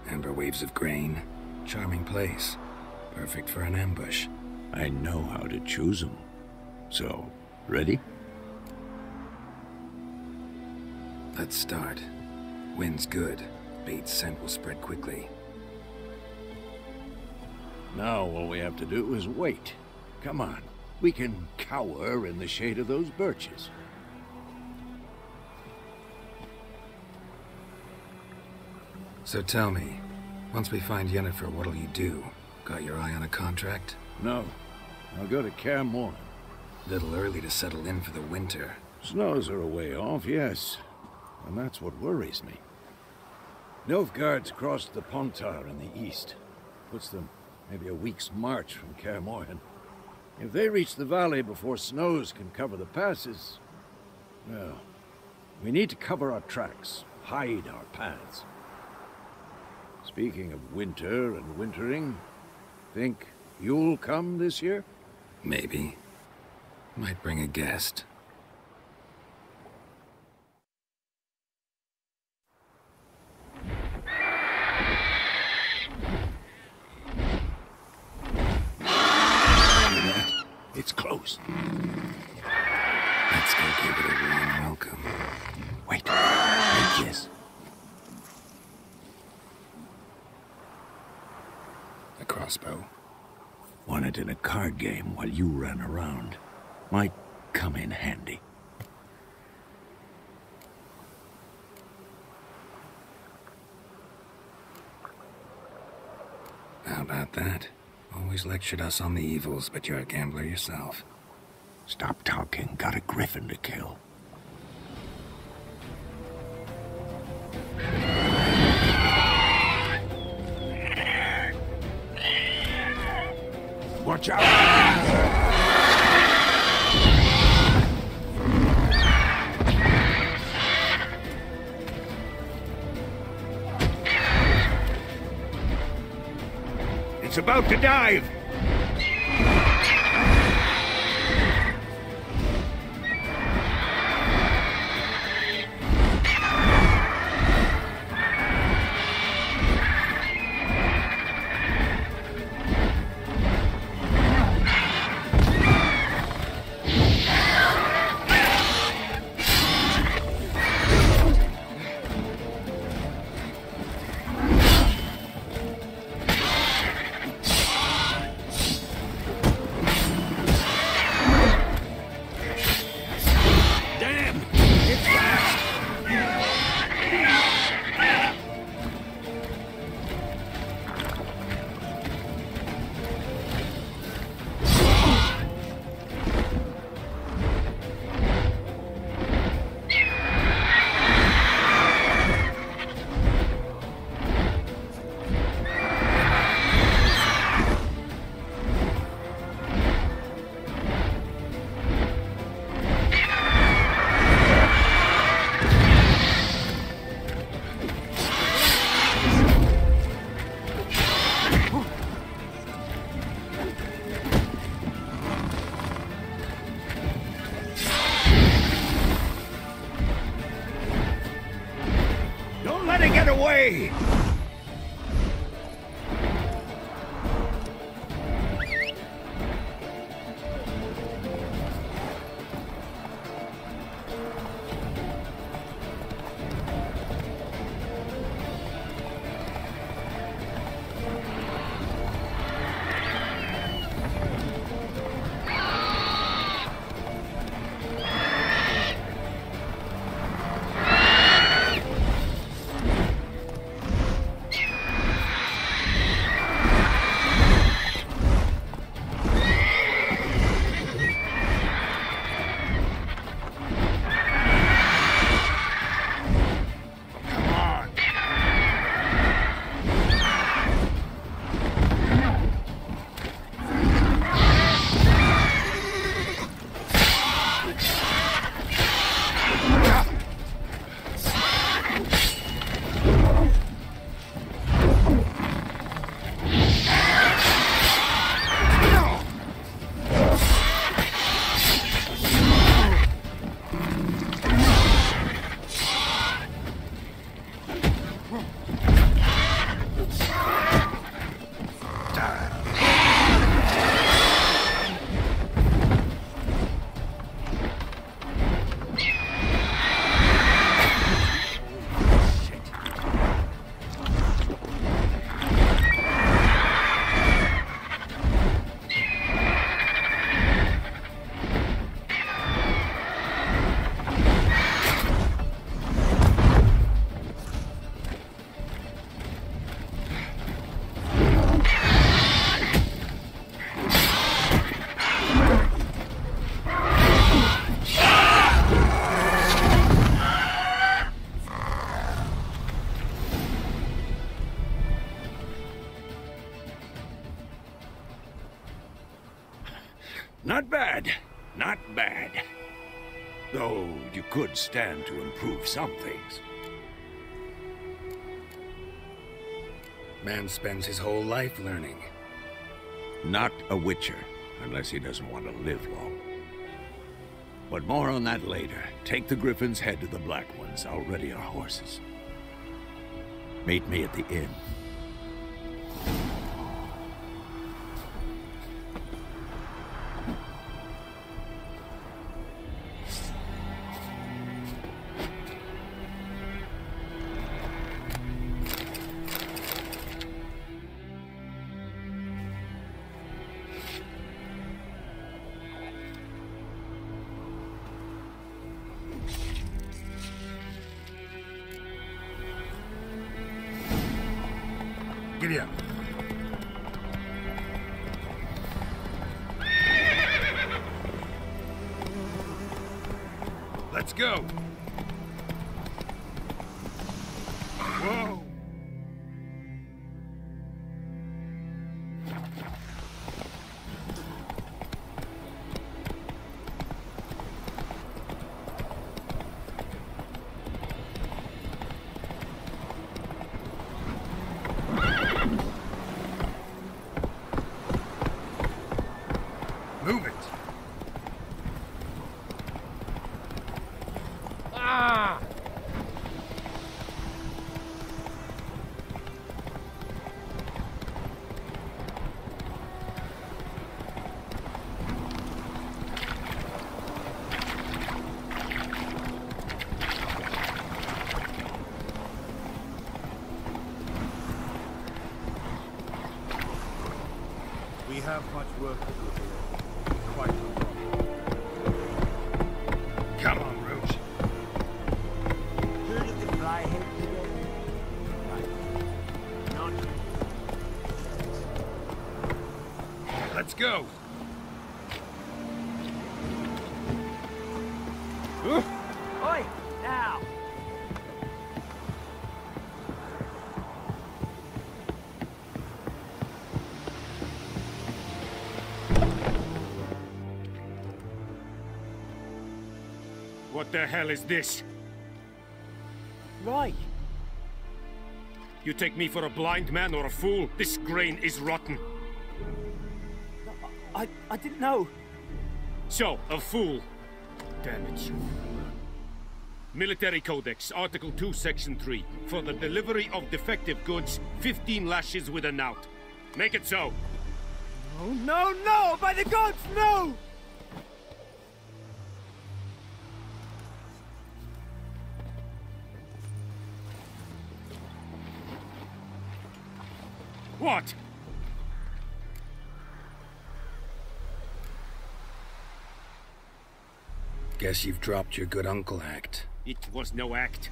Amber waves of grain. Charming place. Perfect for an ambush. I know how to choose them. So, ready? Let's start. Wind's good. Bait's scent will spread quickly. Now all we have to do is wait. Come on. We can cower in the shade of those birches. So tell me, once we find Yennefer, what'll you do? Got your eye on a contract? No. I'll go to Kaer Morhen. Little early to settle in for the winter. Snows are a way off, yes. And that's what worries me. Nilfgaard's crossed the Pontar in the east. Puts them maybe a week's march from Kaer Morhen. If they reach the valley before snows can cover the passes, well, we need to cover our tracks, hide our paths. Speaking of winter and wintering, think you'll come this year? Maybe. Might bring a guest. It's close. Let's go give it a warm welcome. Wait. Wait, yes. A crossbow. Won it in a card game while you ran around. Might come in handy. How about that? Always lectured us on the evils, but you're a gambler yourself. Stop talking. Got a griffin to kill. Watch out! It's about to dive! Away! Not bad. Not bad. Though you could stand to improve some things. Man spends his whole life learning. Not a witcher, unless he doesn't want to live long. But more on that later. Take the Griffin's head to the Black Ones. I'll ready our horses. Meet me at the inn. Giddy up. Let's go. Whoa. Move it! Ah! We have much work to do today. Quite a lot. Come on, Rouge. Who did the fly hit today? Not. Let's go. Oi! Now! What the hell is this? Right. You take me for a blind man or a fool? This grain is rotten. I didn't know. So, a fool. Damn it, you. Military Codex, Article 2, Section 3. For the delivery of defective goods, 15 lashes with a knout. Make it so. Oh, no, no! By the gods, no! What? Guess you've dropped your good uncle act. It was no act.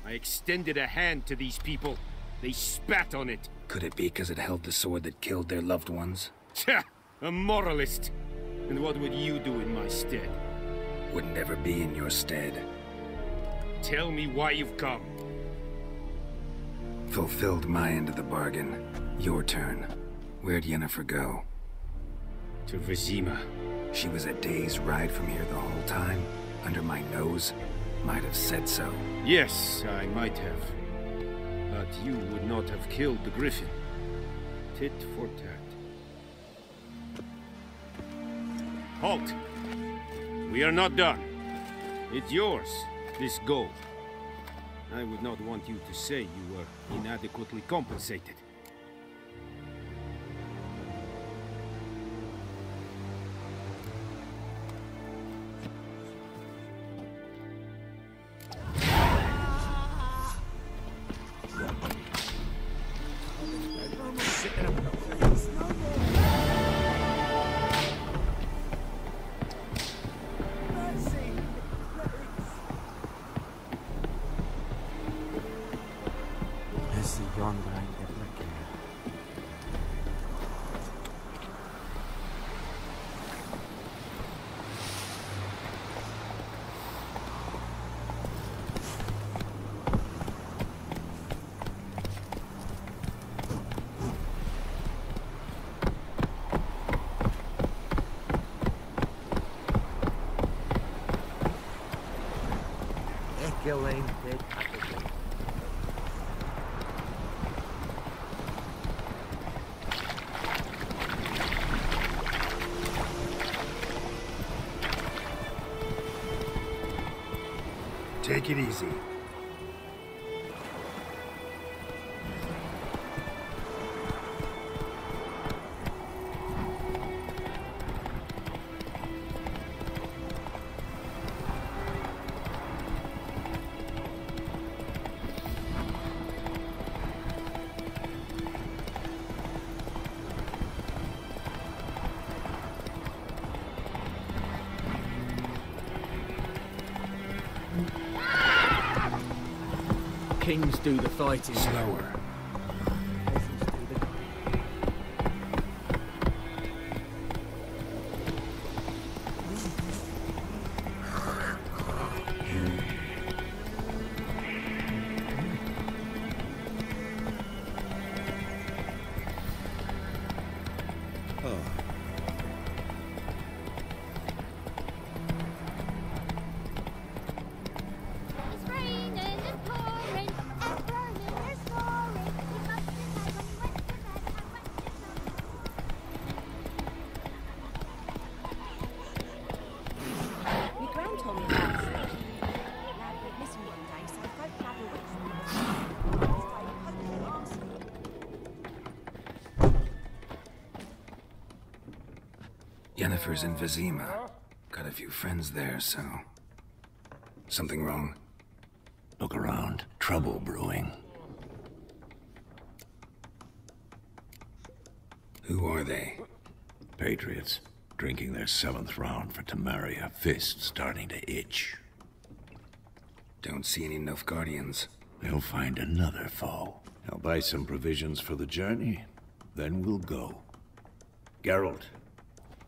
I extended a hand to these people. They spat on it. Could it be because it held the sword that killed their loved ones? Tja! A moralist. And what would you do in my stead? Wouldn't ever be in your stead. Tell me why you've come. Fulfilled my end of the bargain. Your turn. Where'd Yennefer go? To Vizima. She was a day's ride from here the whole time. Under my nose. Might have said so. Yes, I might have. But you would not have killed the Griffin. Tit for tat. Halt! We are not done. It's yours, this gold. I would not want you to say you were inadequately compensated. Yonder I never Gilling did everything. Take it easy. Kings do the fighting. Slower. Yennefer's in Vizima. Got a few friends there, so... Something wrong? Look around. Trouble brewing. Who are they? Patriots. Drinking their 7th round for Temeria. Fist starting to itch. Don't see any Nilfgaardians. They'll find another foe. I'll buy some provisions for the journey. Then we'll go. Geralt.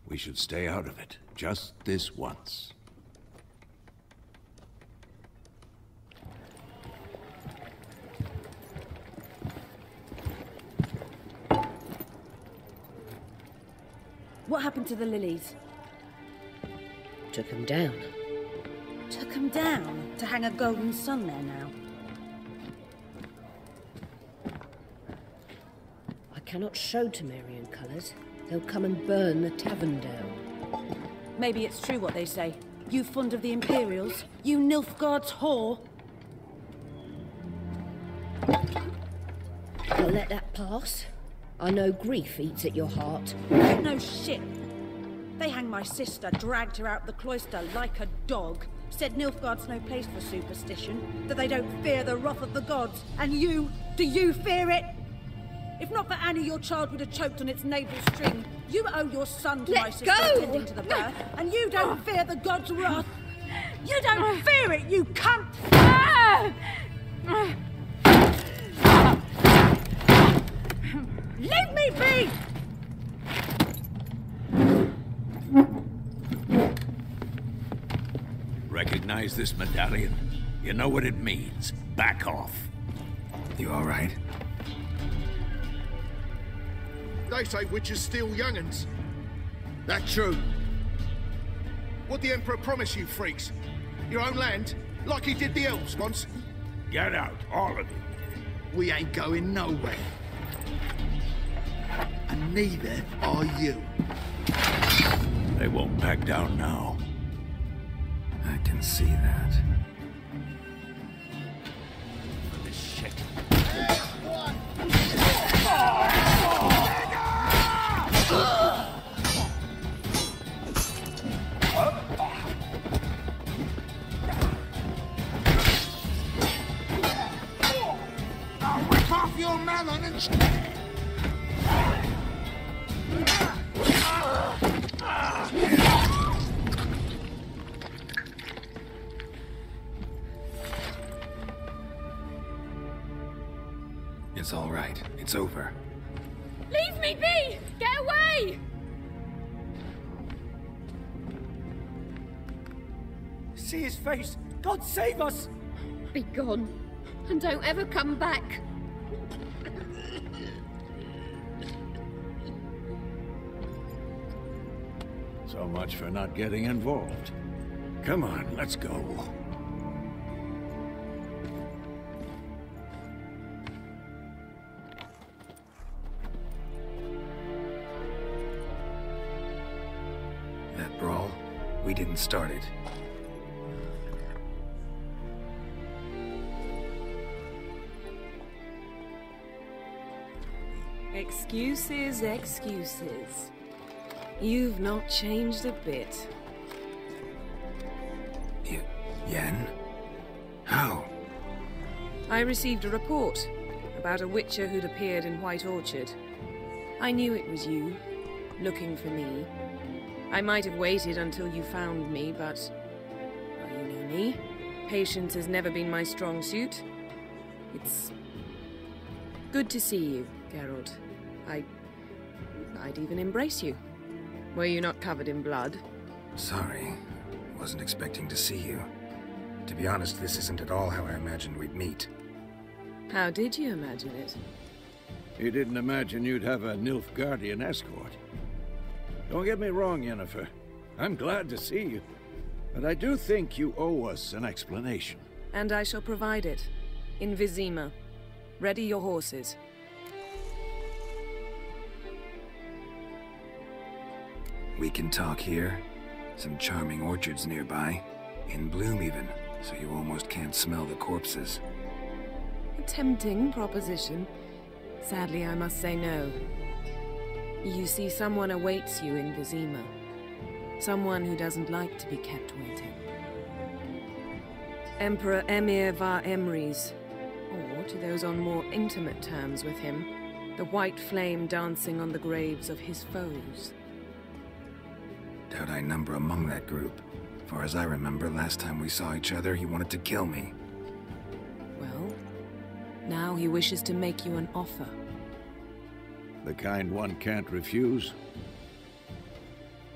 We should stay out of it, just this once. What happened to the lilies? Took them down. Took them down to hang a golden sun there now. I cannot show Temerian colours. They'll come and burn the tavern down. Maybe it's true what they say. You fond of the Imperials? You Nilfgaard's whore? I'll let that pass. I know grief eats at your heart. No shit. They hanged my sister, dragged her out the cloister like a dog. Said Nilfgaard's no place for superstition, that they don't fear the wrath of the gods. And you, do you fear it? If not for Annie, your child would have choked on its navel string. You owe your son to my sister attending to the birth, and you don't fear the god's wrath. You don't fear it, you cunt! Leave me be! Recognize this medallion? You know what it means. Back off. You all right? They say witches steal young'uns. That true? What the Emperor promise you, freaks? Your own land? Like he did the elves once? Get out, all of you. We ain't going nowhere. And neither are you. They won't back down now. I can see that. For this shit. Rip off your melon and... It's all right. It's over. Leave me be! Get away! See his face! God save us! Be gone, and don't ever come back. So much for not getting involved. Come on, let's go. We didn't start it. Excuses, excuses. You've not changed a bit. Yen? How? I received a report about a witcher who'd appeared in White Orchard. I knew it was you, looking for me. I might have waited until you found me, but... well, you know me. Patience has never been my strong suit. It's... good to see you, Geralt. I'd even embrace you. Were you not covered in blood? Sorry. Wasn't expecting to see you. To be honest, this isn't at all how I imagined we'd meet. How did you imagine it? You didn't imagine you'd have a Nilfgaardian escort. Don't get me wrong, Yennefer. I'm glad to see you. But I do think you owe us an explanation. And I shall provide it. In Vizima. Ready your horses. We can talk here. Some charming orchards nearby. In bloom even, so you almost can't smell the corpses. A tempting proposition. Sadly, I must say no. You see, someone awaits you in Vizima. Someone who doesn't like to be kept waiting. Emperor Emir var Emrys, or to those on more intimate terms with him, the white flame dancing on the graves of his foes. Doubt I number among that group. Far as I remember, last time we saw each other, he wanted to kill me. Well, now he wishes to make you an offer. The kind one can't refuse?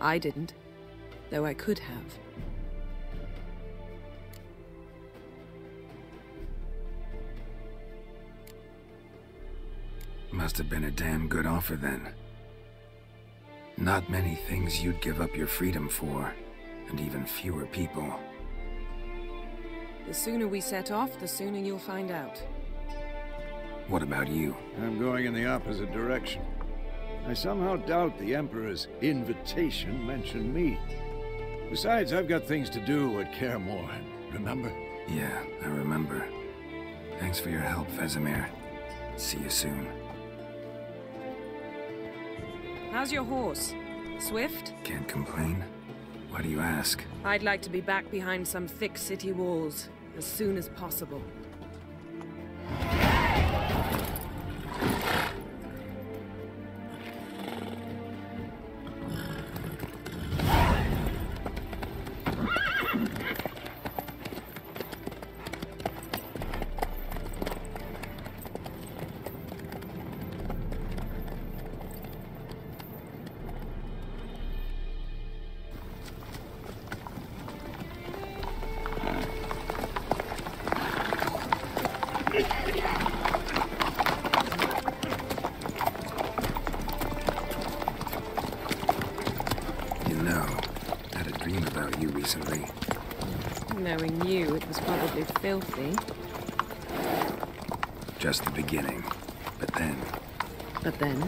I didn't, though I could have. Must have been a damn good offer then. Not many things you'd give up your freedom for. And even fewer people. The sooner we set off, the sooner you'll find out. What about you? I'm going in the opposite direction. I somehow doubt the Emperor's invitation mentioned me. Besides, I've got things to do at Kaer Morhen, remember? Yeah, I remember. Thanks for your help, Vesemir. See you soon. How's your horse? Swift? Can't complain. Why do you ask? I'd like to be back behind some thick city walls as soon as possible. Knowing you, it was probably filthy. Just the beginning. But then... But then?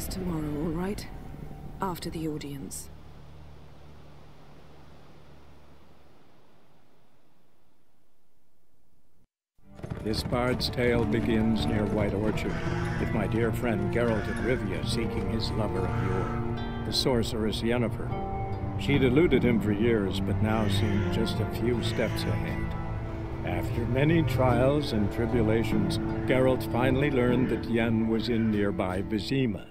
Tomorrow, all right? After the audience. This bard's tale begins near White Orchard, with my dear friend Geralt of Rivia seeking his lover of yore, the sorceress Yennefer. She'd eluded him for years, but now seemed just a few steps ahead. After many trials and tribulations, Geralt finally learned that Yen was in nearby Vizima.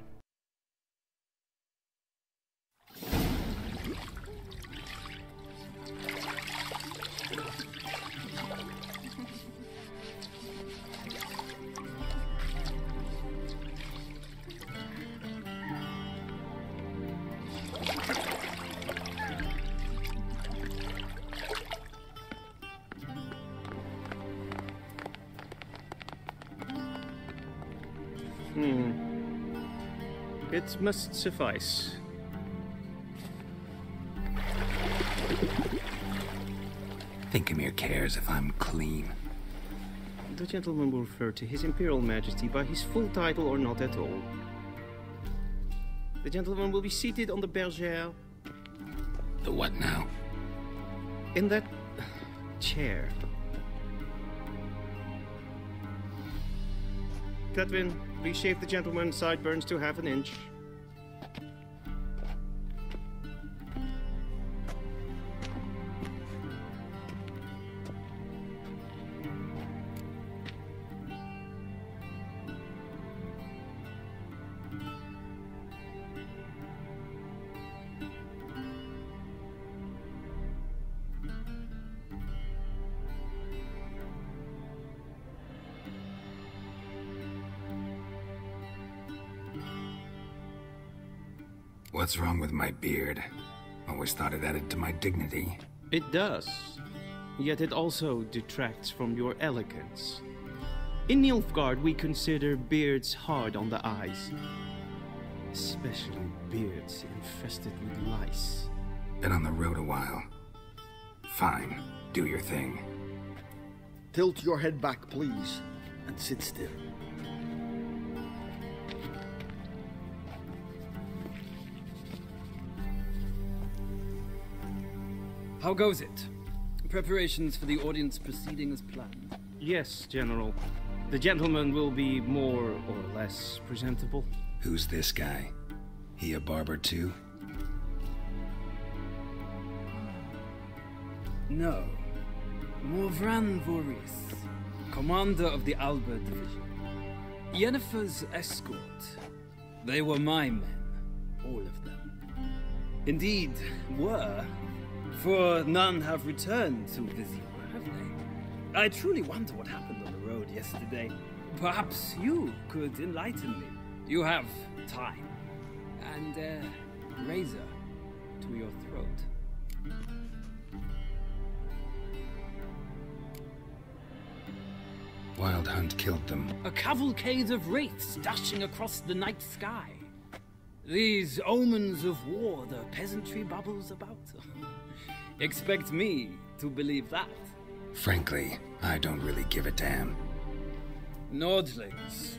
It must suffice. Thinkamere cares if I'm clean. The gentleman will refer to His Imperial Majesty by his full title or not at all. The gentleman will be seated on the bergère. The what now? In that chair. Cledwyn, please shave the gentleman's sideburns to half an inch. What's wrong with my beard? Always thought it added to my dignity. It does. Yet it also detracts from your elegance. In Nilfgaard, we consider beards hard on the eyes. Especially beards infested with lice. Been on the road a while. Fine, do your thing. Tilt your head back, please, and sit still. How goes it? Preparations for the audience proceeding as planned? Yes, General. The gentleman will be more or less presentable. Who's this guy? He a barber too? No. Morvran Voorhis, commander of the Alba Division. Yennefer's escort. They were my men, all of them. Indeed, were. For none have returned to Vizima, have they? I truly wonder what happened on the road yesterday. Perhaps you could enlighten me. You have time. And a razor to your throat. Wild Hunt killed them. A cavalcade of wraiths dashing across the night sky. These omens of war the peasantry babbles about. Expect me to believe that? Frankly, I don't really give a damn. Nordlings.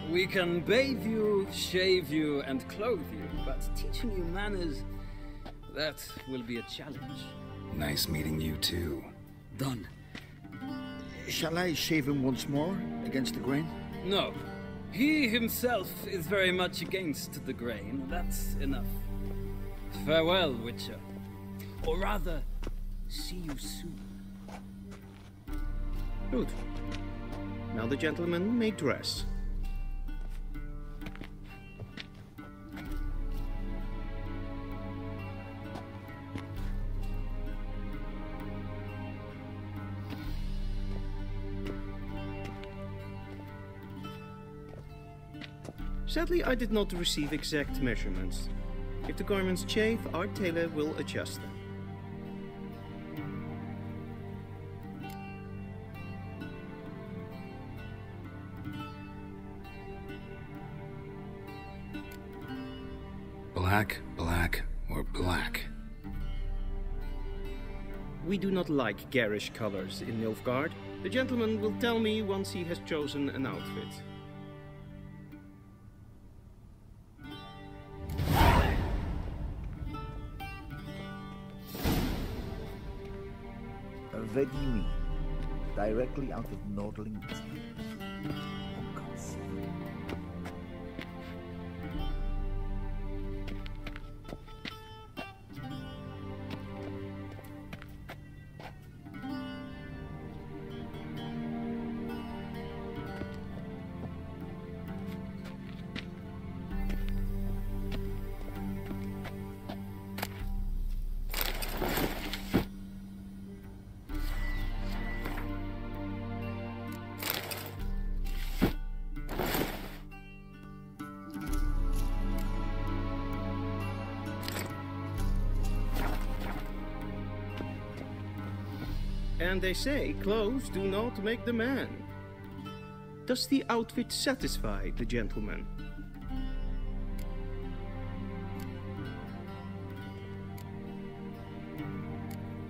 We can bathe you, shave you, and clothe you, but teaching you manners, that will be a challenge. Nice meeting you too. Done. Shall I shave him once more, against the grain? No. He himself is very much against the grain. That's enough. Farewell, Witcher. Or rather, see you soon. Good. Now the gentleman may dress. Sadly, I did not receive exact measurements. If the garments chafe, our tailor will adjust them. Black, black, or black? We do not like garish colors in Nilfgaard. The gentleman will tell me once he has chosen an outfit. Vedimi. directly out of Nordling's. And they say clothes do not make the man. Does the outfit satisfy the gentleman?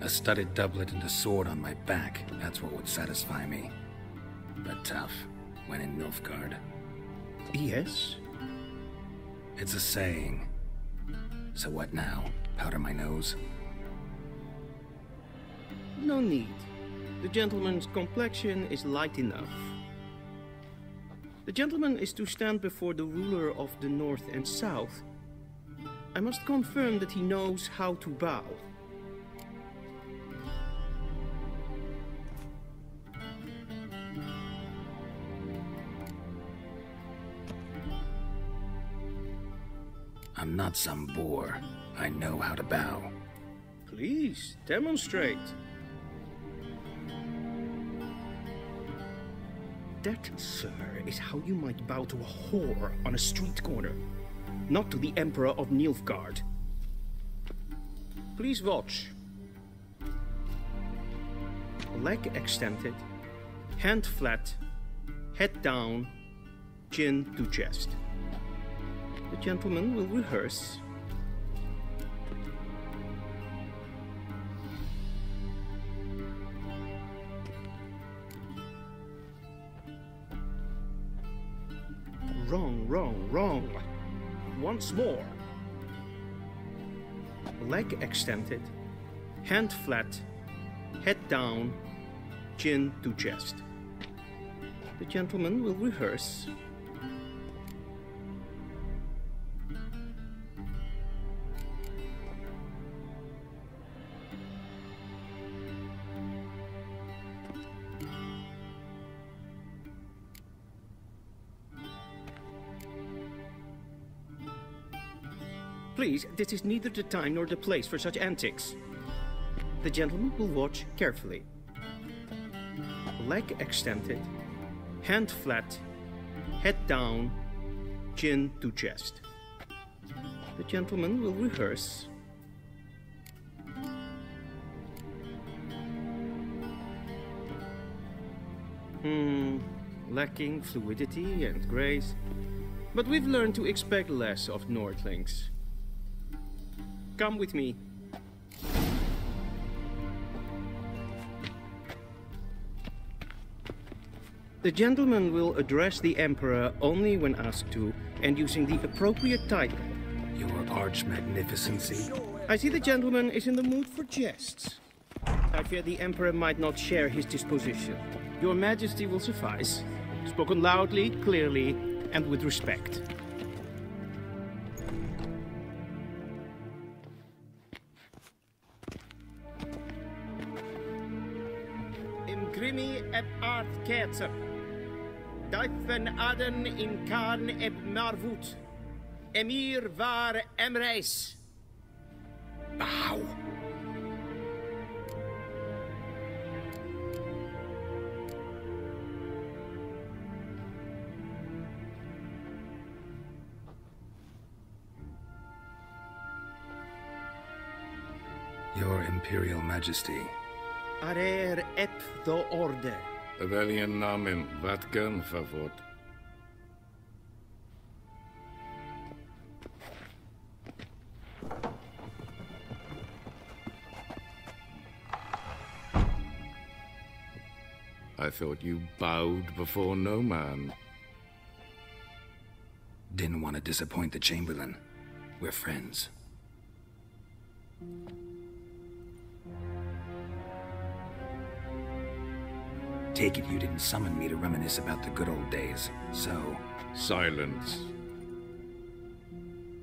A studded doublet and a sword on my back, that's what would satisfy me. But tough, when in Nilfgaard. Yes? It's a saying. So what now? Powder my nose? No need. The gentleman's complexion is light enough. The gentleman is to stand before the ruler of the North and South. I must confirm that he knows how to bow. I'm not some boor. I know how to bow. Please, demonstrate. That, sir, is how you might bow to a whore on a street corner, not to the Emperor of Nilfgaard. Please watch. Leg extended, hand flat, head down, chin to chest. The gentleman will rehearse. Wrong, wrong, wrong. Once more. Leg extended, hand flat, head down, chin to chest. The gentleman will rehearse. Please, this is neither the time nor the place for such antics. The gentleman will watch carefully. Leg extended, hand flat, head down, chin to chest. The gentleman will rehearse. Lacking fluidity and grace. But we've learned to expect less of Nordlings. Come with me. The gentleman will address the Emperor only when asked to, and using the appropriate title. Your Arch-Magnificency. I see the gentleman is in the mood for jests. I fear the Emperor might not share his disposition. Your Majesty will suffice. Spoken loudly, clearly, and with respect. Imgrimi eb art ketzer. Duifen aden in karn eb marvoet. Emir var emreis. Bow. Your Imperial Majesty. Arer ep the orde. Welchen Namen? Watken, favor. I thought you bowed before no man. Didn't want to disappoint the Chamberlain. We're friends. Take it you didn't summon me to reminisce about the good old days, so... Silence.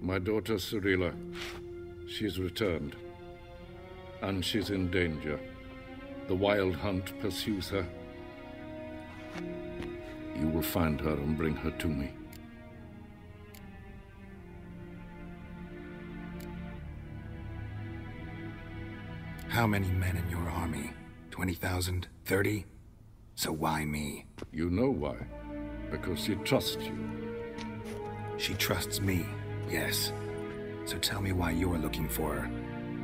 My daughter Cirilla, she's returned. And she's in danger. The Wild Hunt pursues her. You will find her and bring her to me. How many men in your army? 20,000? 30? So why me? You know why. Because she trusts you. She trusts me, yes. So tell me why you're looking for her.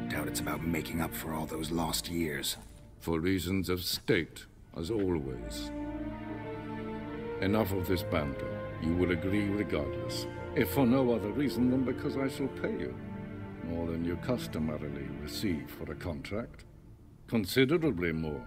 Doubt it's about making up for all those lost years. For reasons of state, as always. Enough of this banter. You will agree regardless. If for no other reason than because I shall pay you. More than you customarily receive for a contract. Considerably more.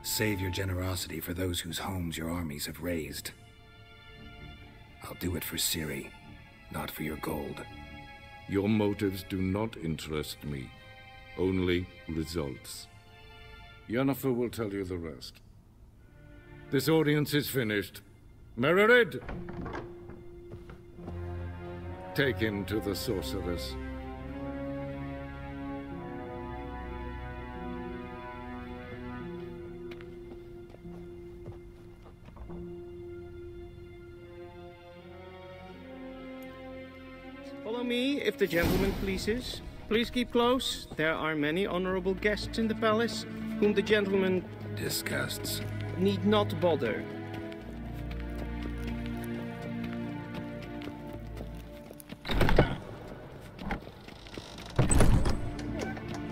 Save your generosity for those whose homes your armies have razed. I'll do it for Ciri, not for your gold. Your motives do not interest me. Only results. Yennefer will tell you the rest. This audience is finished. Mererid! Take him to the sorceress. Follow me, if the gentleman pleases. Please keep close. There are many honorable guests in the palace, whom the gentleman... disgusts. ...need not bother.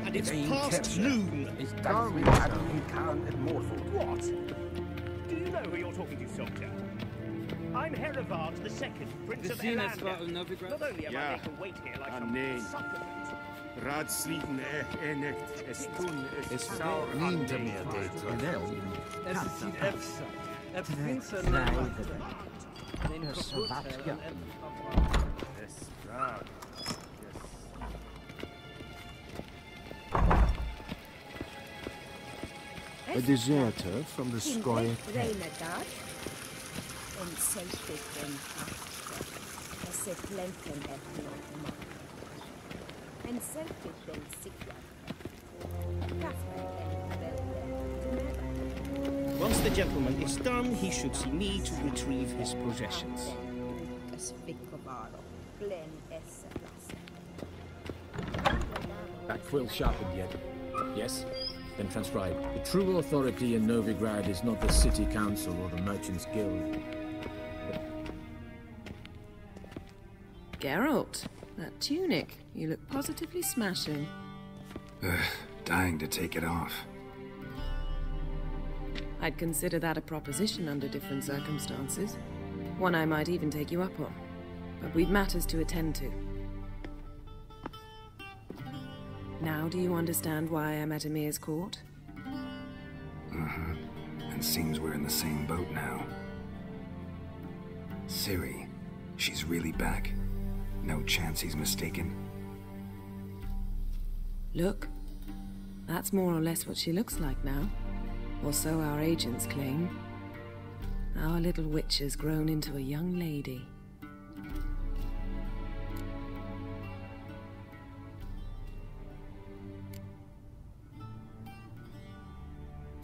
And it's past noon. Is Darwin having Kaland immortal? What? Do you know who you're talking to, soldier? I'm Herivard II, Prince of Elanda. Not only am I made to wait here like some supplicant. Raadsliden enigt estun Is saur niet meer dit. Het vindt ze A deserter from the Scoia'tael. Once the gentleman is done, he should see me to retrieve his possessions. That quill sharpened yet? Yes? Then transcribe. The true authority in Novigrad is not the city council or the merchants' guild. Geralt, that tunic. You look positively smashing. Dying to take it off. I'd consider that a proposition under different circumstances. One I might even take you up on. But we've matters to attend to. Now do you understand why I'm at Emir's court? Mm-hmm. And seems we're in the same boat now. Ciri, she's really back. No chance he's mistaken. Look, that's more or less what she looks like now. Or so our agents claim. Our little witch has grown into a young lady.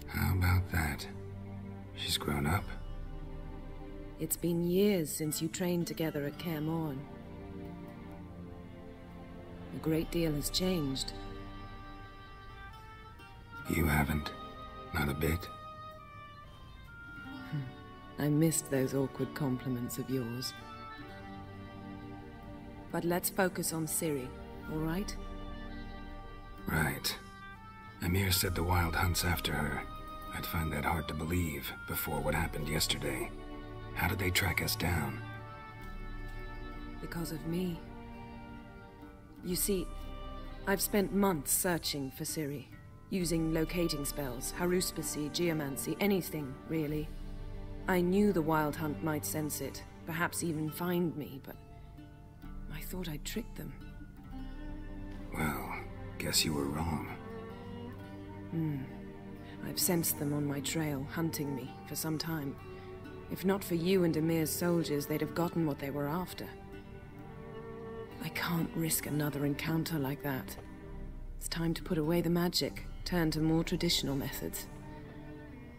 How about that? She's grown up? It's been years since you trained together at Kaer Morhen. A great deal has changed. You haven't. Not a bit. I missed those awkward compliments of yours. But let's focus on Ciri, all right? Right. Emir said the Wild Hunt's after her. I'd find that hard to believe before what happened yesterday. How did they track us down? Because of me. You see, I've spent months searching for Ciri. Using locating spells, haruspicy, geomancy, anything, really. I knew the Wild Hunt might sense it, perhaps even find me, but I thought I'd tricked them. Well, guess you were wrong. I've sensed them on my trail, hunting me, for some time. If not for you and Emir's soldiers, they'd have gotten what they were after. I can't risk another encounter like that. It's time to put away the magic, turn to more traditional methods.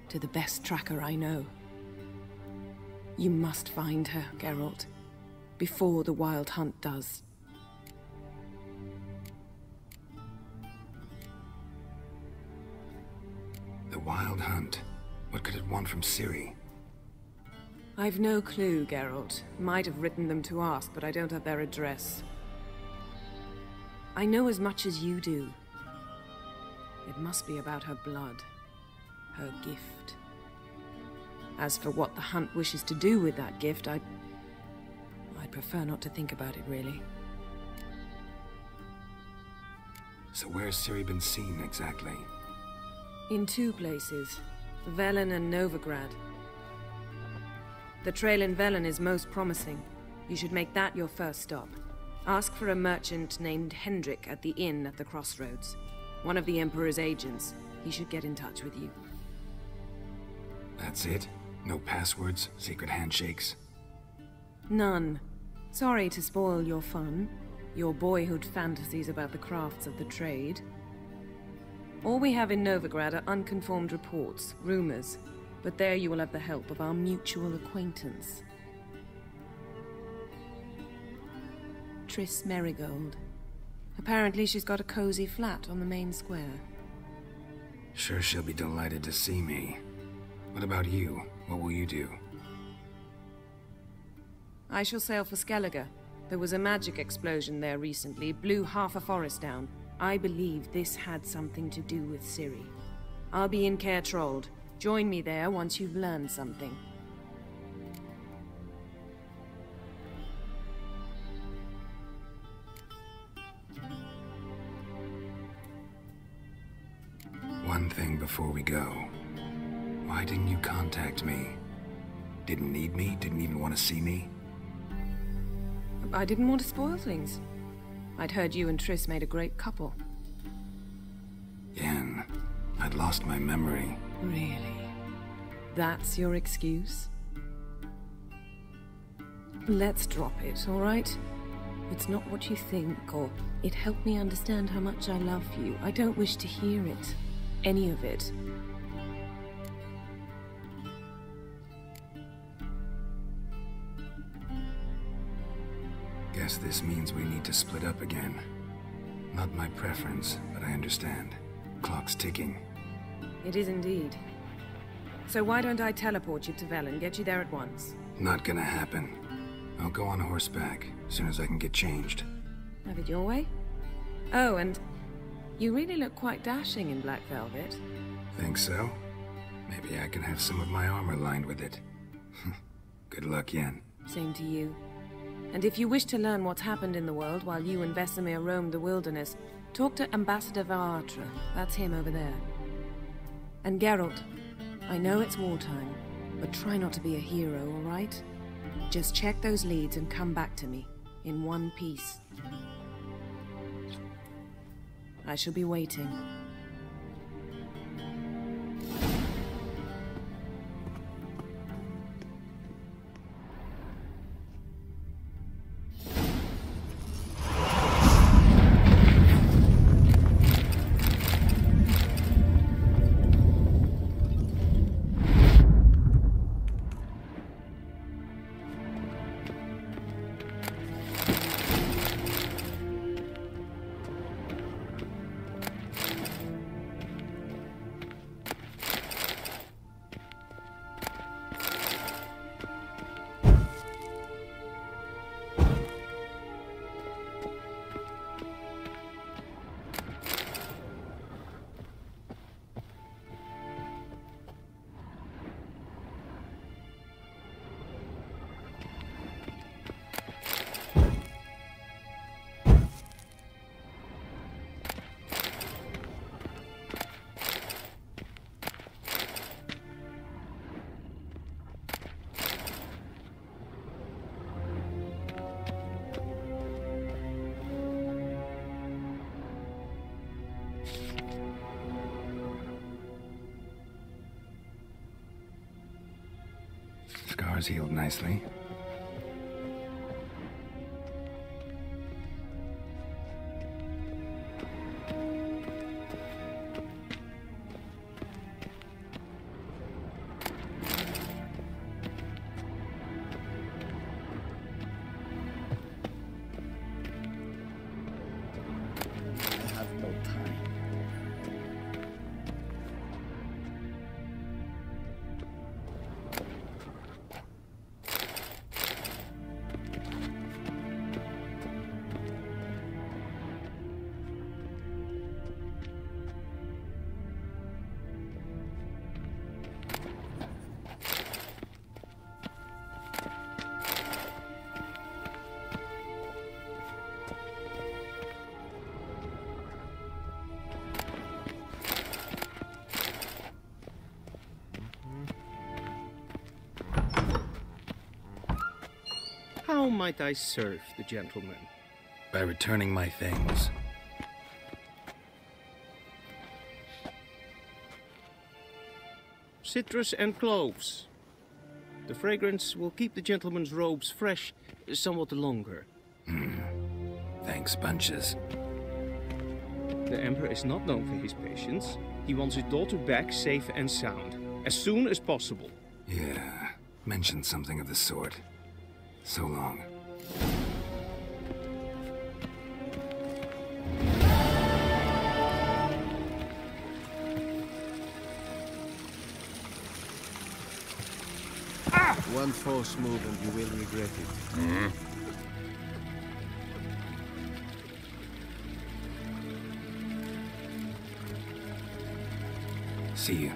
To the best tracker I know. You must find her, Geralt, before the Wild Hunt does. The Wild Hunt? What could it want from Ciri? I've no clue, Geralt. Might have written them to ask, but I don't have their address. I know as much as you do. It must be about her blood. Her gift. As for what the Hunt wishes to do with that gift, I'd prefer not to think about it, really. So where's Ciri been seen, exactly? In two places. Velen and Novigrad. The trail in Velen is most promising. You should make that your first stop. Ask for a merchant named Hendrik at the inn at the crossroads. One of the Emperor's agents. He should get in touch with you. That's it? No passwords? Secret handshakes? None. Sorry to spoil your fun. Your boyhood fantasies about the crafts of the trade. All we have in Novigrad are unconfirmed reports, rumors. But there you will have the help of our mutual acquaintance. Triss Merigold. Apparently she's got a cozy flat on the main square. Sure she'll be delighted to see me. What about you? What will you do? I shall sail for Skellige. There was a magic explosion there recently, blew half a forest down. I believe this had something to do with Ciri. I'll be in Caer Trolde. Join me there once you've learned something. One thing before we go. Why didn't you contact me? Didn't need me? Didn't even want to see me? I didn't want to spoil things. I'd heard you and Triss made a great couple. Yen, I'd lost my memory. Really? That's your excuse? Let's drop it, all right? It's not what you think, or it helped me understand how much I love you. I don't wish to hear it. Any of it. Guess this means we need to split up again. Not my preference, but I understand. Clock's ticking. It is indeed. So why don't I teleport you to Velen, get you there at once? Not gonna happen. I'll go on horseback, as soon as I can get changed. Have it your way? Oh, and you really look quite dashing in black velvet. Think so? Maybe I can have some of my armor lined with it. Good luck, Yen. Same to you. And if you wish to learn what's happened in the world while you and Vesemir roamed the wilderness, talk to Ambassador Varatra. That's him over there. And Geralt, I know it's wartime, but try not to be a hero, all right? Just check those leads and come back to me, in one piece. I shall be waiting. Scars healed nicely. How might I serve the gentleman? By returning my things. Citrus and cloves. The fragrance will keep the gentleman's robes fresh somewhat longer. Thanks, bunches. The Emperor is not known for his patience. He wants his daughter back safe and sound, as soon as possible. Yeah, mentioned something of the sort. So long. One false move and you will regret it. See you.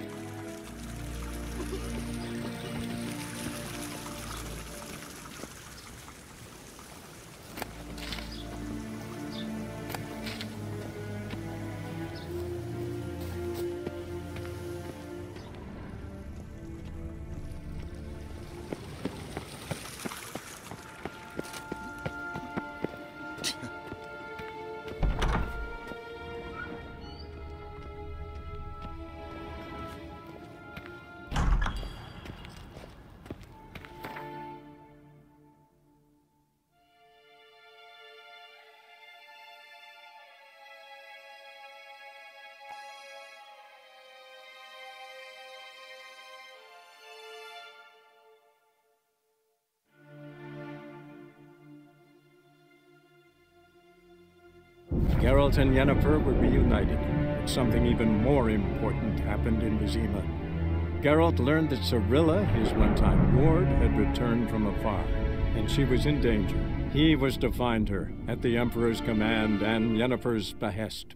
Geralt and Yennefer were reunited, but something even more important happened in Vizima. Geralt learned that Cirilla, his one-time ward, had returned from afar, and she was in danger. He was to find her, at the Emperor's command and Yennefer's behest.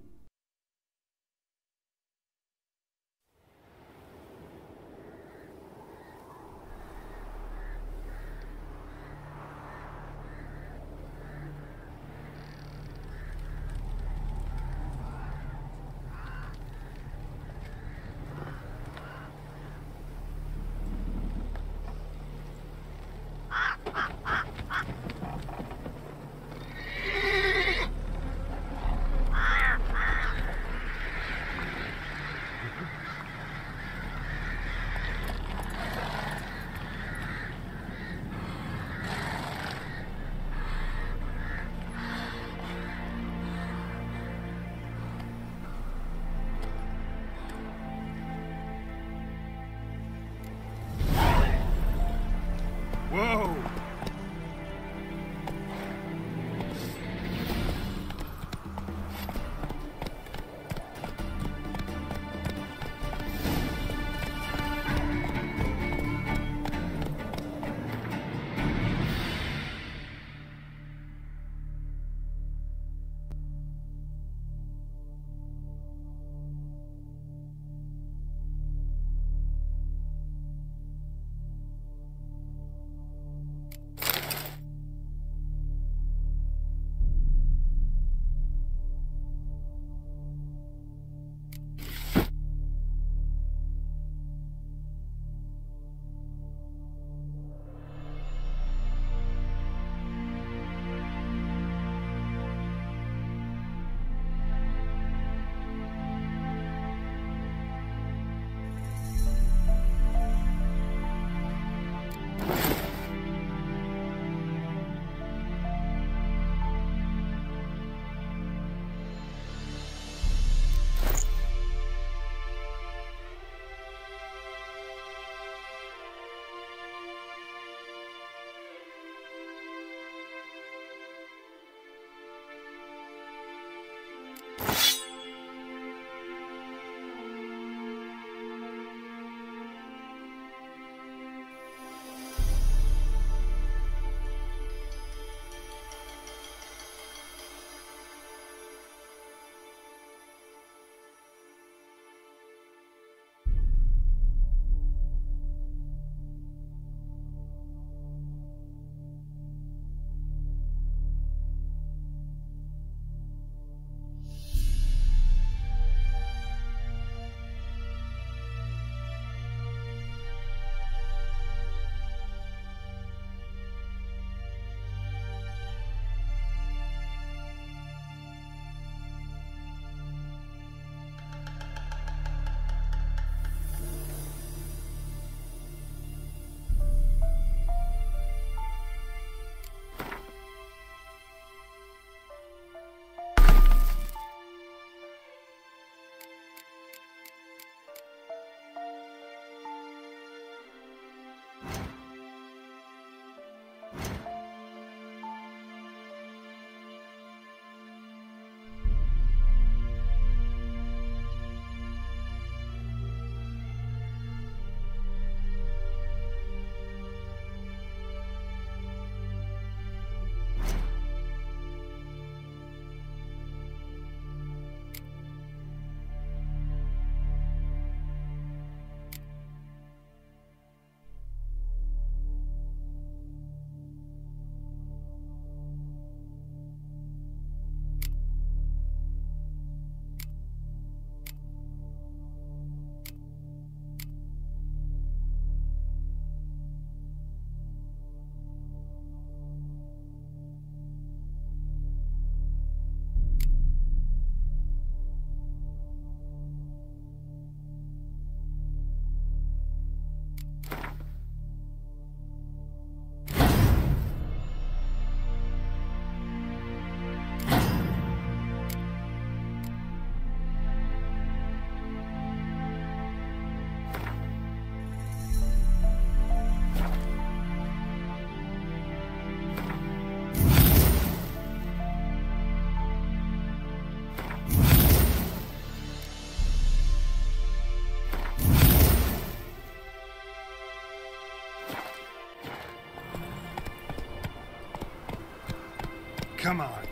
Come on.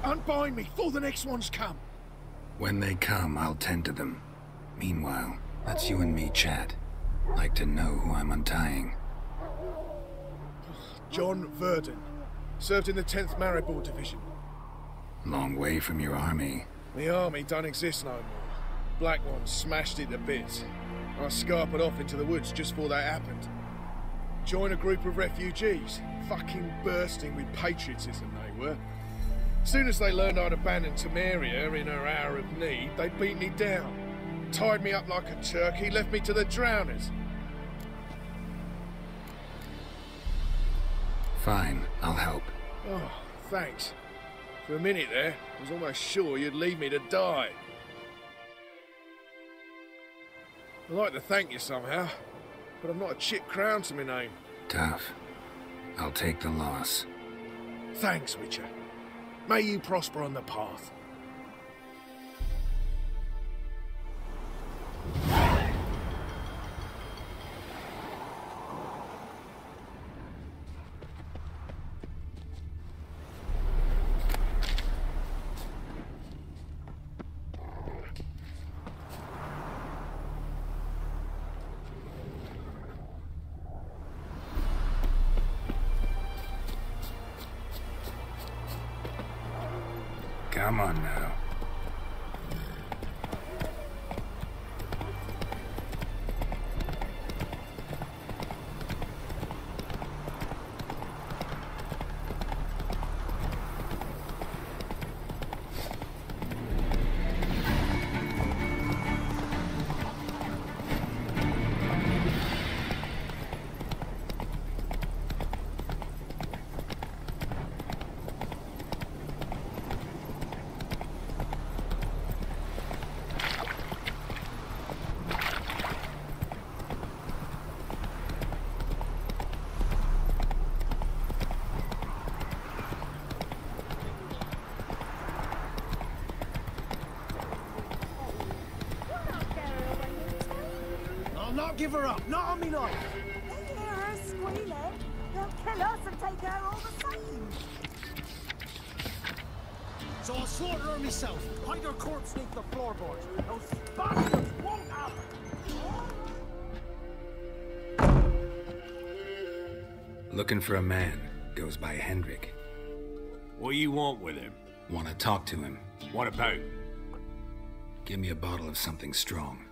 Unbind me before the next ones come. When they come, I'll tend to them. Meanwhile, let's you and me chat. Like to know who I'm untying. John Verdon. Served in the 10th Maribor Division. Long way from your army. The army don't exist no more. Black ones smashed it to bits. I scarpered off into the woods just before that happened. Joined a group of refugees. Fucking bursting with patriotism they were. As soon as they learned I'd abandoned Temeria in her hour of need, they beat me down. Tied me up like a turkey, left me to the drowners. Fine, I'll help. Oh, thanks. For a minute there, I was almost sure you'd leave me to die. I'd like to thank you somehow, but I've not a chip crown to my name. Tough. I'll take the loss. Thanks, Witcher. May you prosper on the path. Come on now. Not give her up, not on me life. They hear her squealing. They'll kill us and take her all the same. So I'll slaughter her myself. Hide her corpse beneath the floorboards. Those bastards won't happen. Looking for a man. Goes by Hendrik. What do you want with him? Want to talk to him. What about? Give me a bottle of something strong.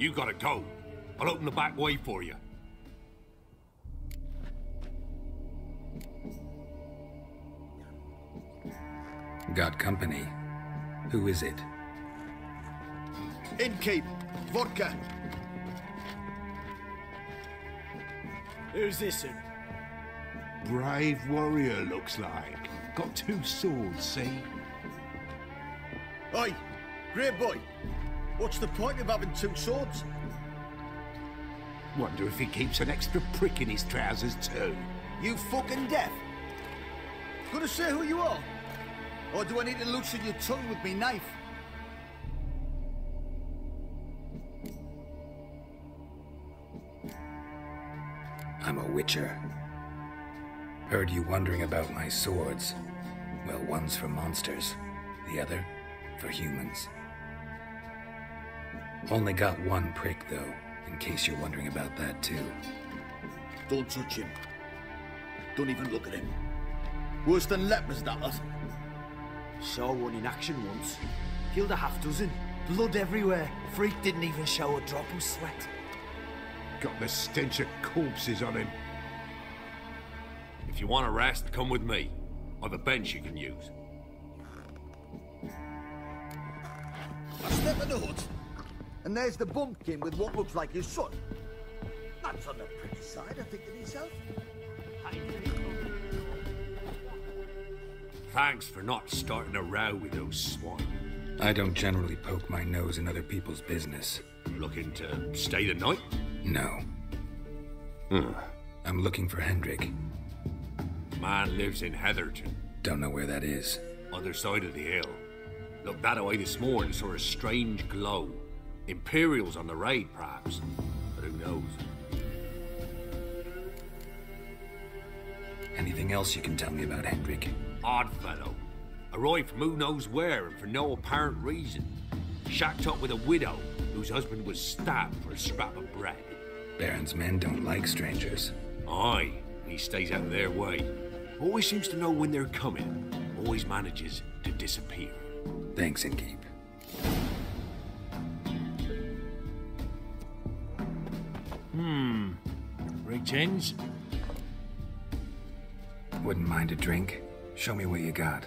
You gotta go. I'll open the back way for you. Got company. Who is it? Innkeep. Vodka. Who's this? Brave warrior, looks like. Got 2 swords, see? Oi, great boy. What's the point of having 2 swords? Wonder if he keeps an extra prick in his trousers too. You fucking deaf? Gonna say who you are? Or do I need to loosen your tongue with me knife? I'm a witcher. Heard you wondering about my swords. Well, one's for monsters, the other for humans. Only got 1 prick, though, in case you're wondering about that, too. Don't touch him. Don't even look at him. Worse than lepers, that lot. Saw one in action once. Killed a half-dozen. Blood everywhere. Freak didn't even show a drop of sweat. Got the stench of corpses on him. If you want a rest, come with me. I've a bench you can use. I step in the hut, and there's the bumpkin with what looks like his son. That's on the pretty side, I think to myself. Thanks for not starting a row with those swine. I don't generally poke my nose in other people's business. Looking to stay the night? No. I'm looking for Hendrik. Man lives in Heatherton. Don't know where that is. Other side of the hill. Looked that away this morning, saw a strange glow. Imperials on the raid, perhaps. But who knows? Anything else you can tell me about Hendrik? Odd fellow. Arrived from who knows where and for no apparent reason. Shacked up with a widow whose husband was stabbed for a scrap of bread. Baron's men don't like strangers. Aye, he stays out of their way. Always seems to know when they're coming. Always manages to disappear. Thanks, Innkeep. Greetings. Wouldn't mind a drink? Show me what you got.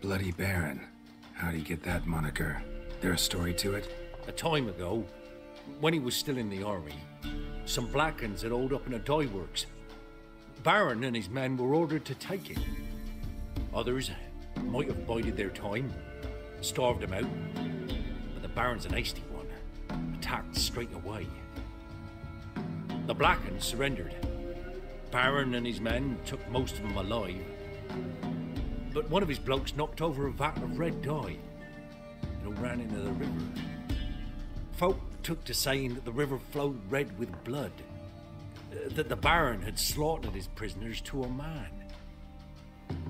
Bloody Baron. How'd he get that moniker? There a story to it? A time ago, when he was still in the army, some Blackens had holed up in a dye works. Baron and his men were ordered to take it. Others might have bided their time, starved him out, but the Baron's an hasty one, attacked straight away. The Blackens surrendered. Baron and his men took most of them alive, but one of his blokes knocked over a vat of red dye. It all ran into the river. Folk took to saying that the river flowed red with blood, that the Baron had slaughtered his prisoners to a man.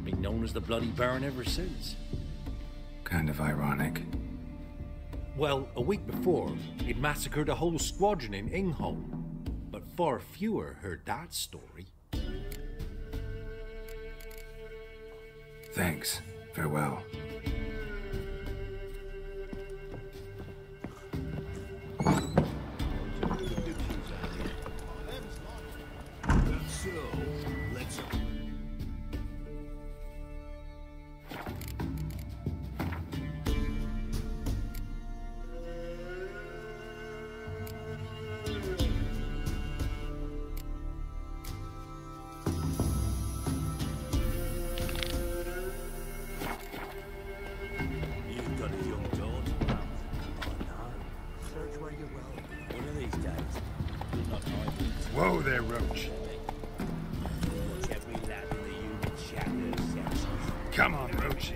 Been known as the Bloody Baron ever since. Kind of ironic. Well, a week before, he'd massacred a whole squadron in Ingholm, but far fewer heard that story. Thanks. Farewell. So, let's... go there, Roach. Come on, Roach.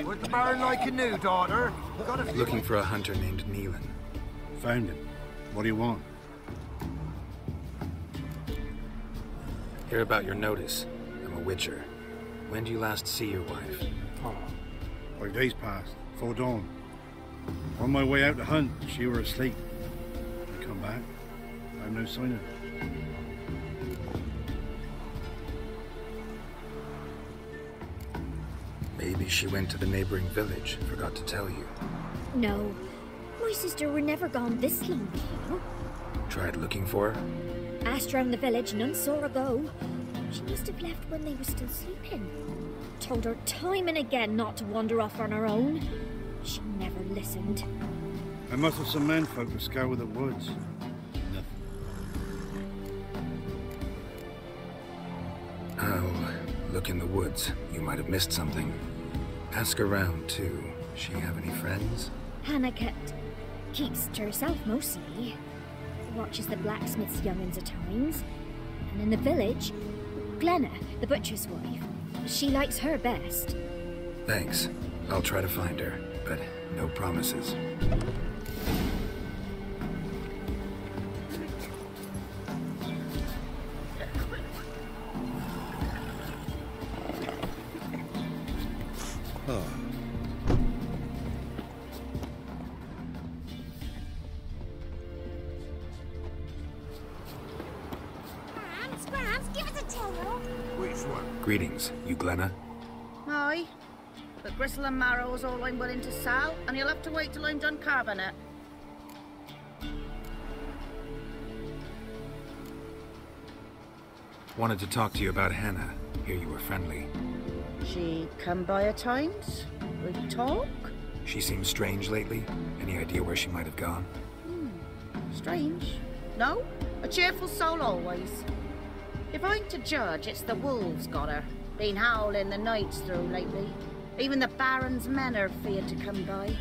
Would the Baron like a new daughter? Looking for a hunter named Neelan. Found him. What do you want? Hear about your notice. I'm a witcher. When did you last see your wife? 5 days passed, before dawn. On my way out to hunt, she were asleep. I come back, I have no sign of her. Maybe she went to the neighboring village, forgot to tell you. No. My sister were never gone this long before. Tried looking for her? Asked round the village, none saw her go. She must have left when they were still sleeping. Told her time and again not to wander off on her own. She never listened. I must have some menfolk to scour the woods. Nothing. I'll look in the woods. You might have missed something. Ask around, too. She have any friends? Hannah keeps to herself mostly. Watches the blacksmith's young'uns at times. And in the village, Glenna, the butcher's wife. She likes her best. Thanks. I'll try to find her, but no promises. Greetings. You Glenna? Aye. But gristle and marrow is all I'm willing to sell, and you'll have to wait till I'm done carving it. Wanted to talk to you about Hannah. Hear you were friendly. She come by at times? We talk? She seems strange lately. Any idea where she might have gone? Strange? No? A cheerful soul always. If I'm to judge, it's the wolves got her. Been howling the nights through lately. Even the Baron's men are feared to come by.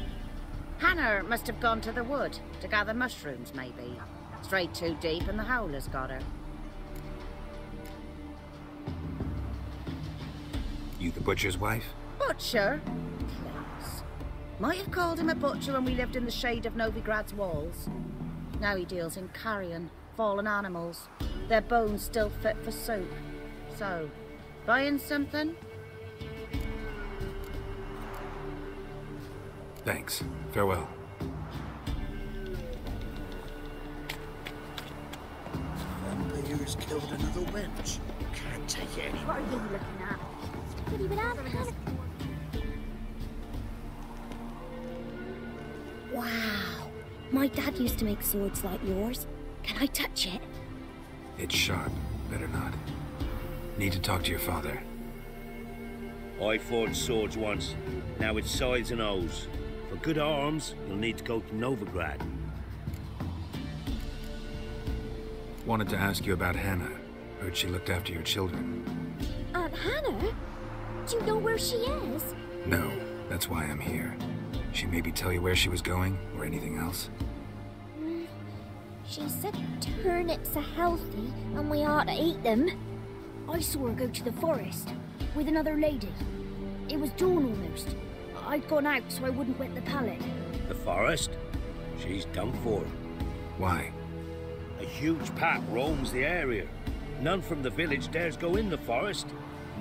Hannah must have gone to the wood to gather mushrooms, maybe. Strayed too deep and the howlers got her. You the butcher's wife? Butcher? Please. Might have called him a butcher when we lived in the shade of Novigrad's walls. Now he deals in carrion, fallen animals. Their bones still fit for soup. So, buying something? Thanks. Farewell. Vampires killed another wench. Can't take it. What are you looking at? Pretty bananas. Wow. My dad used to make swords like yours. Can I touch it? It's sharp. Better not. Need to talk to your father. I forged swords once. Now it's sides and O's. For good arms, you'll need to go to Novigrad. Wanted to ask you about Hannah. Heard she looked after your children. Aunt Hannah? Do you know where she is? No, that's why I'm here. She maybe tell you where she was going, or anything else? She said turnips are healthy and we ought to eat them. I saw her go to the forest with another lady. It was dawn almost. I'd gone out so I wouldn't wet the pallet. The forest? She's done for. Why? A huge pack roams the area. None from the village dares go in the forest.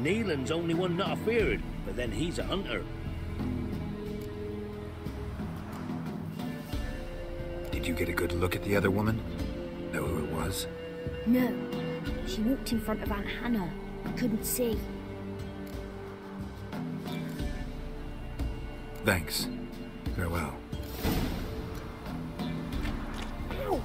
Neelan's only one not afeared, but then he's a hunter. Did you get a good look at the other woman? Know who it was? No. She walked in front of Aunt Hannah. I couldn't see. Thanks. Farewell. Ow.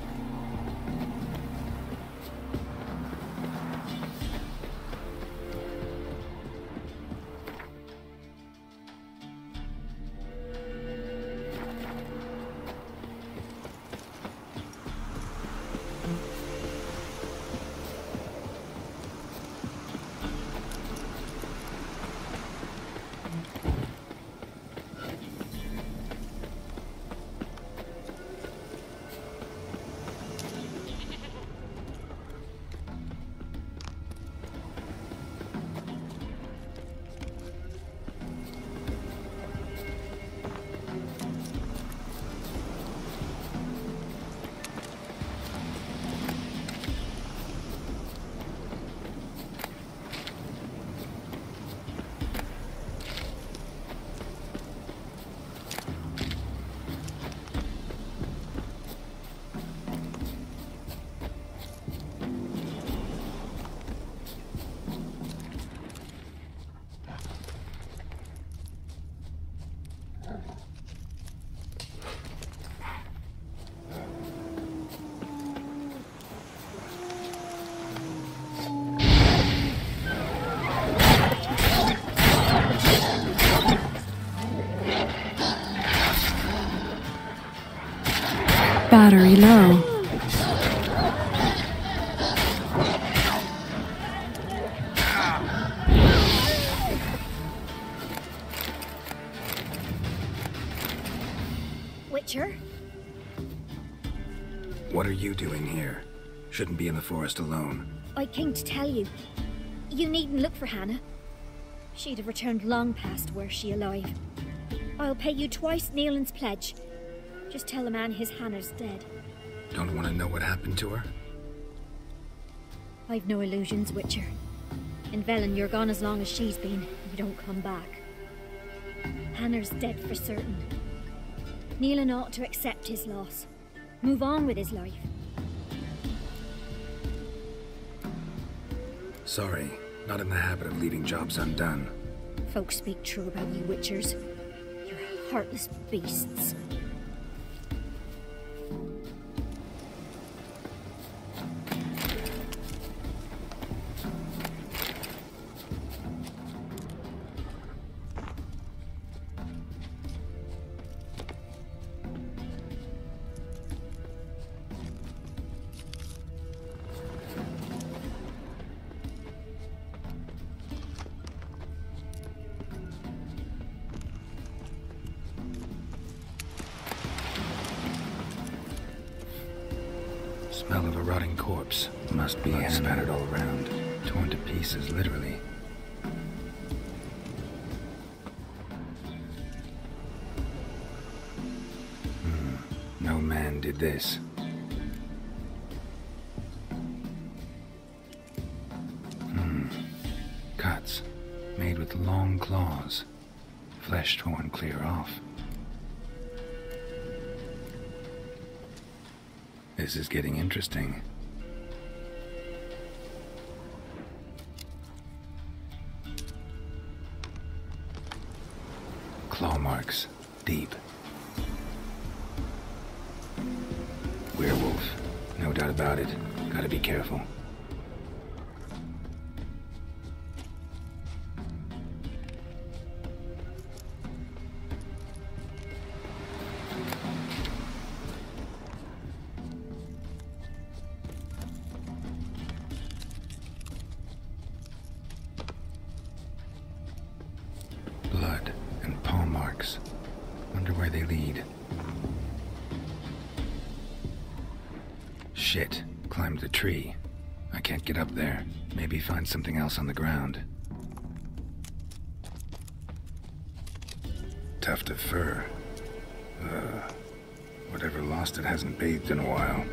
Battery low. Witcher? What are you doing here? Shouldn't be in the forest alone. I came to tell you. You needn't look for Hannah. She'd have returned long past were she alive. I'll pay you twice Neelan's pledge. Just tell the man his Hannah's dead. Don't want to know what happened to her? I've no illusions, Witcher. In Velen, you're gone as long as she's been. You don't come back. Hannah's dead for certain. Neelan ought to accept his loss. Move on with his life. Sorry, not in the habit of leaving jobs undone. Folks speak true about you, Witchers. You're heartless beasts. Smell of a rotting corpse. Must be scattered all around. Torn to pieces, literally. No man did this. Cuts. Made with long claws. Flesh torn clear off. This is getting interesting. Claw marks. Deep. Werewolf. No doubt about it. Gotta be careful. Paw marks. Wonder where they lead. Shit. Climbed the tree. I can't get up there. Maybe find something else on the ground. Tuft of fur. Whatever lost it hasn't bathed in a while.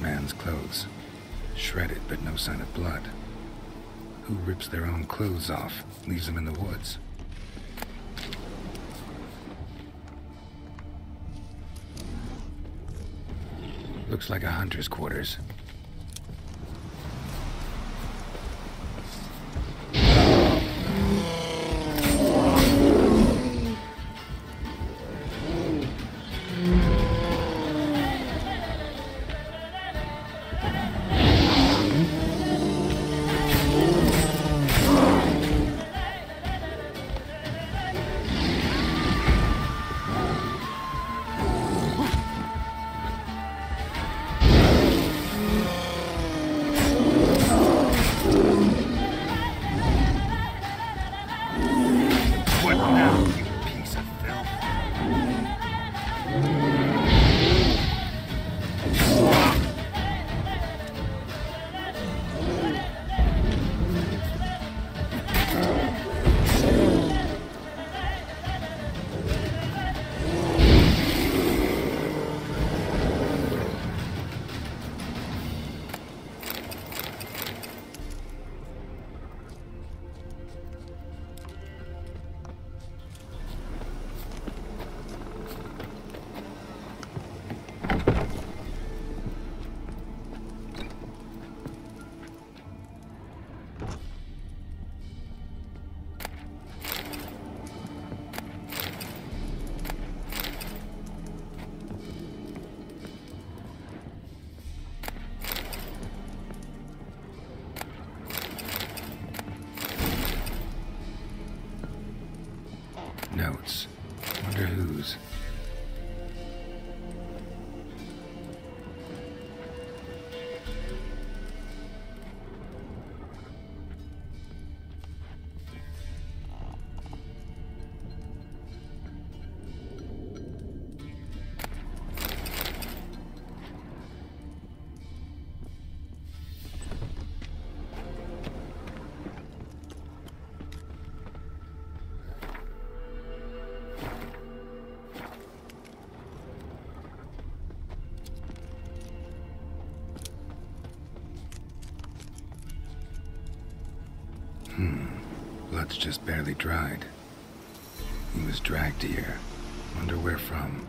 Man's clothes. Shredded, but no sign of blood. Who rips their own clothes off, leaves them in the woods? Looks like a hunter's quarters. Notes. Wonder whose. Blood's just barely dried. He was dragged here. Wonder where from.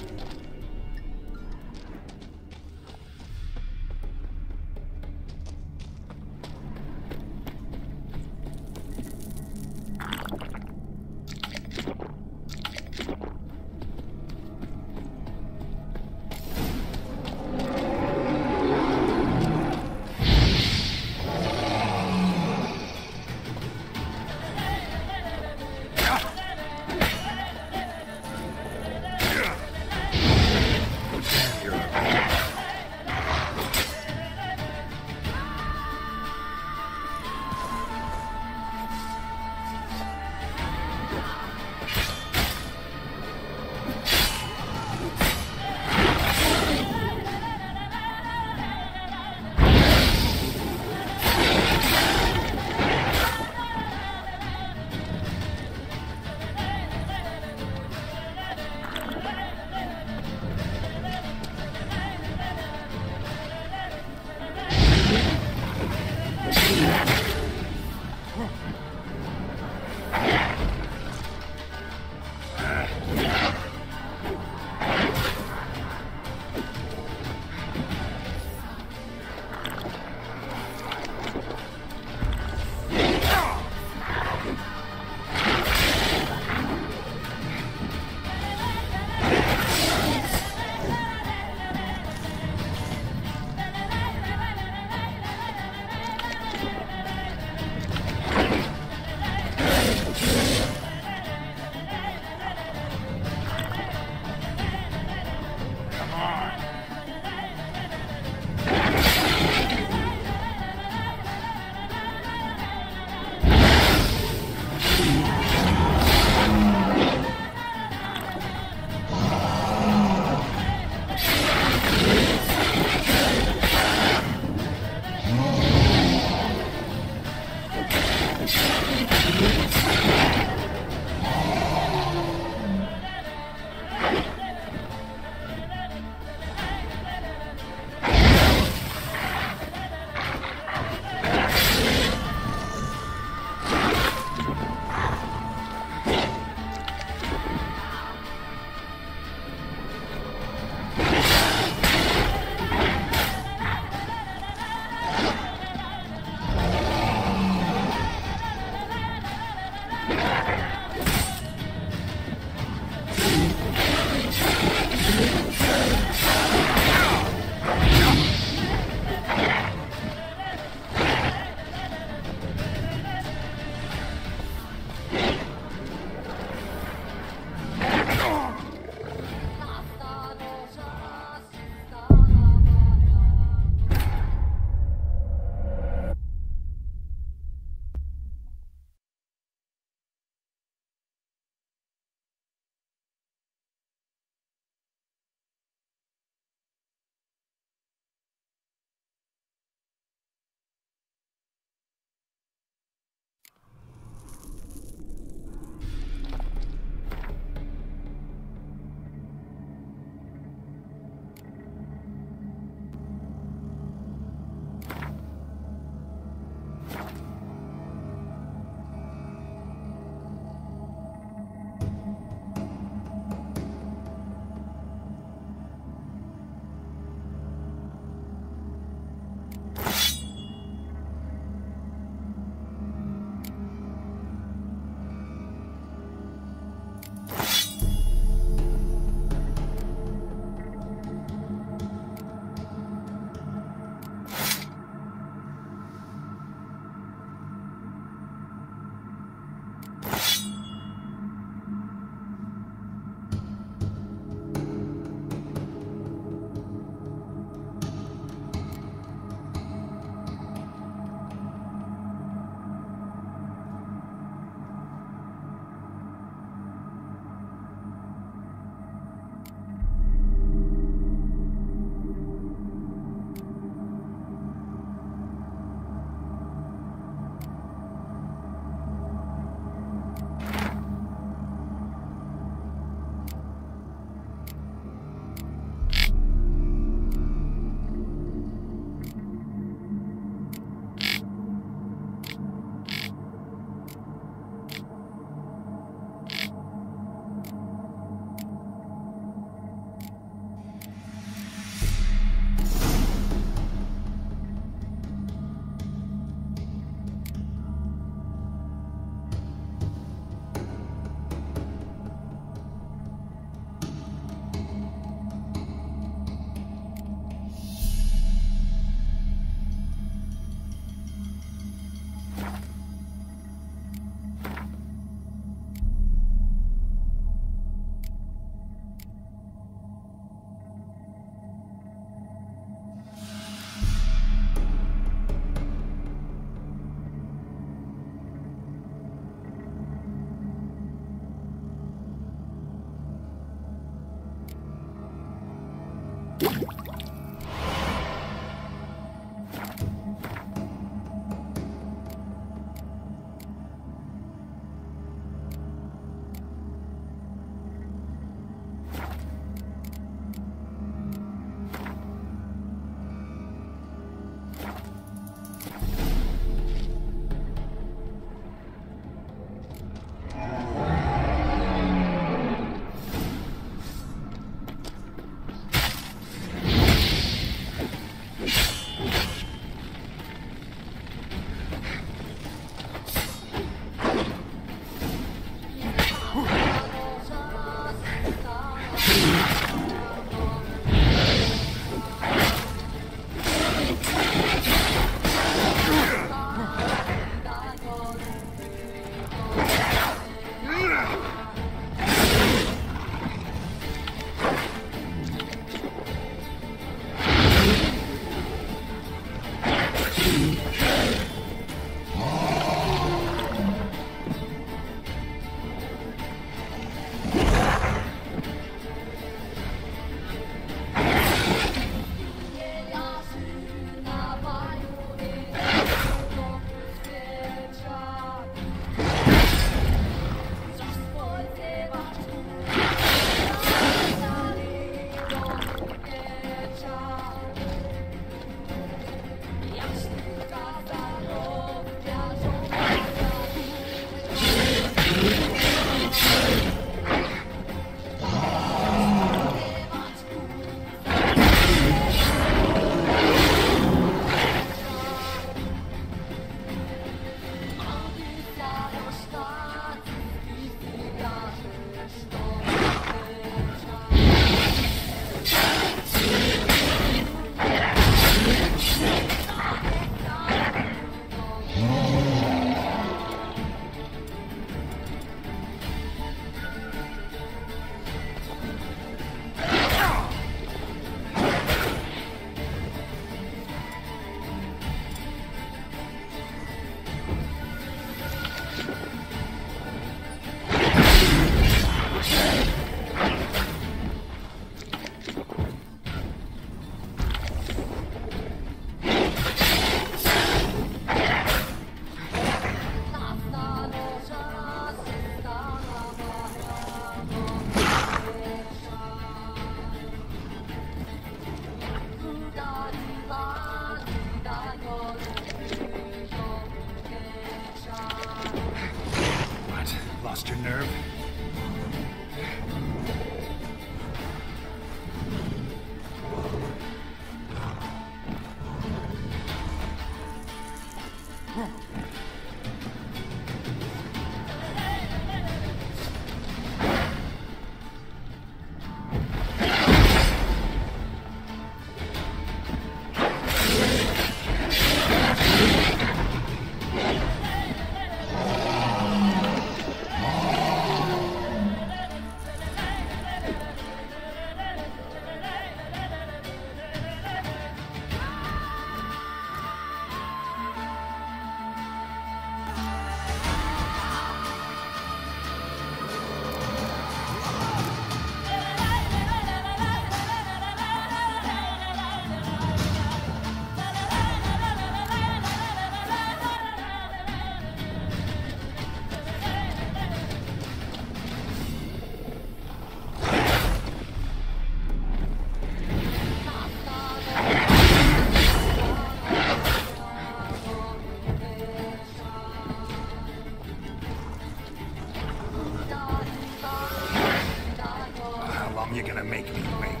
long you gonna make me wait?